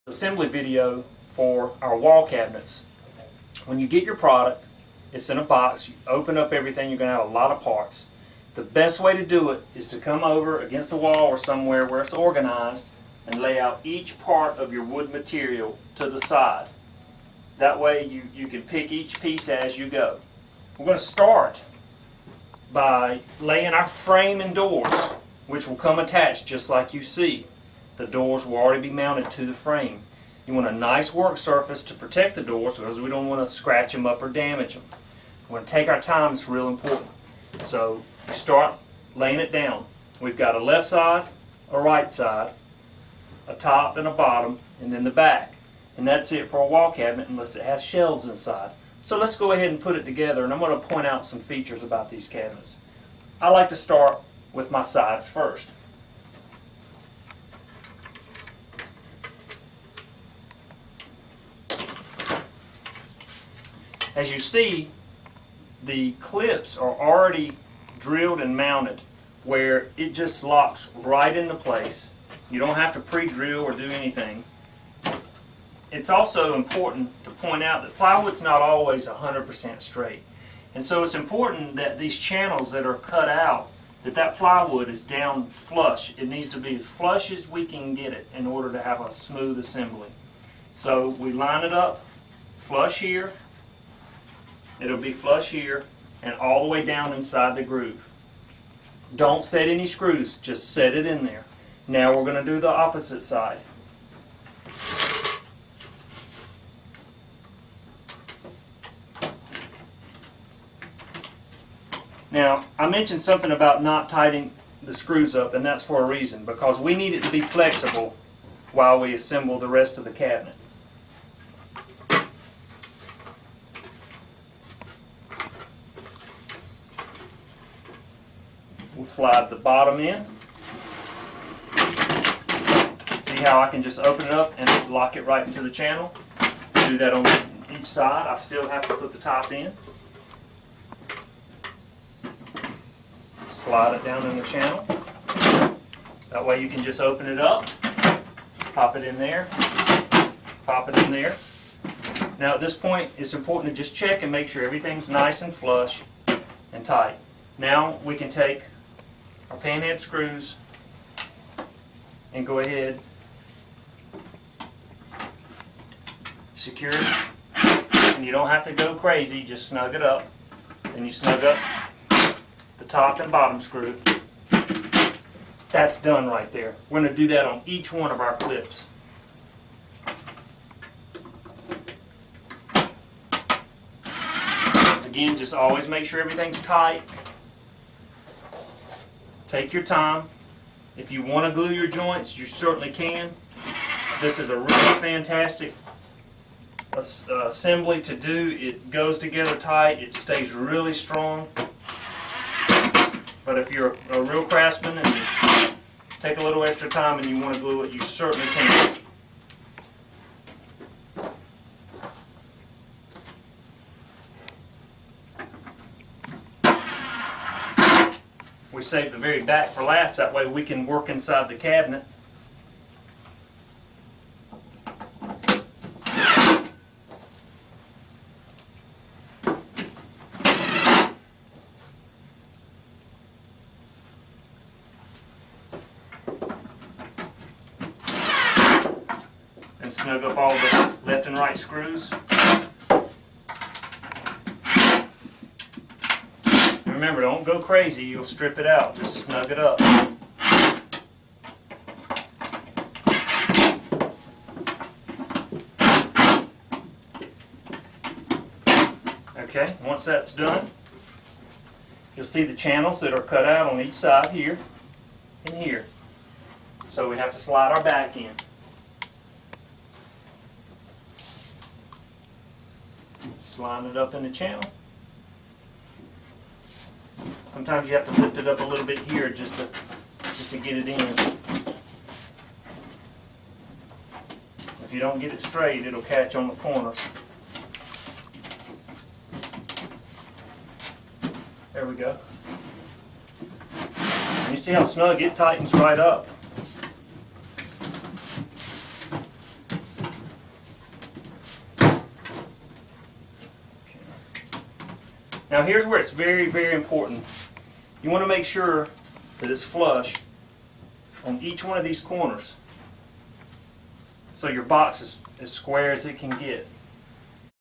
Assembly video for our wall cabinets. When you get your product, it's in a box, you open up everything, you're going to have a lot of parts. The best way to do it is to come over against the wall or somewhere where it's organized and lay out each part of your wood material to the side. That way you can pick each piece as you go. We're going to start by laying our frame and doors, which will come attached just like you see. The doors will already be mounted to the frame. You want a nice work surface to protect the doors because we don't want to scratch them up or damage them. We want to take our time, it's real important. So you start laying it down. We've got a left side, a right side, a top and a bottom, and then the back. And that's it for a wall cabinet unless it has shelves inside. So let's go ahead and put it together, and I'm going to point out some features about these cabinets. I like to start with my sides first. As you see, the clips are already drilled and mounted where it just locks right into place. You don't have to pre-drill or do anything. It's also important to point out that plywood's not always 100% straight. And so it's important that these channels that are cut out, that plywood is down flush. It needs to be as flush as we can get it in order to have a smooth assembly. So we line it up flush here. It'll be flush here and all the way down inside the groove. Don't set any screws, just set it in there. Now we're going to do the opposite side. Now, I mentioned something about not tightening the screws up, and that's for a reason, because we need it to be flexible while we assemble the rest of the cabinet. We'll slide the bottom in. See how I can just open it up and lock it right into the channel? Do that on each side. I still have to put the top in. Slide it down in the channel. That way you can just open it up, pop it in there, pop it in there. Now at this point it's important to just check and make sure everything's nice and flush and tight. Now we can take our panhead screws and go ahead, secure it, and you don't have to go crazy, just snug it up. Then you snug up the top and bottom screw. That's done right there. We're going to do that on each one of our clips. Again, just always make sure everything's tight. Take your time. If you want to glue your joints, you certainly can. This is a really fantastic assembly to do. It goes together tight. It stays really strong. But if you're a real craftsman and you take a little extra time and you want to glue it, you certainly can. We save the very back for last, that way we can work inside the cabinet. And snug up all the left and right screws. Remember, don't go crazy, you'll strip it out. Just snug it up. Okay, once that's done, you'll see the channels that are cut out on each side here and here. So we have to slide our back in. Just line it up in the channel. Sometimes you have to lift it up a little bit here just to get it in. If you don't get it straight, it'll catch on the corners. There we go. And you see how snug it tightens right up. Now here's where it's very, very important. You want to make sure that it's flush on each one of these corners, so your box is as square as it can get.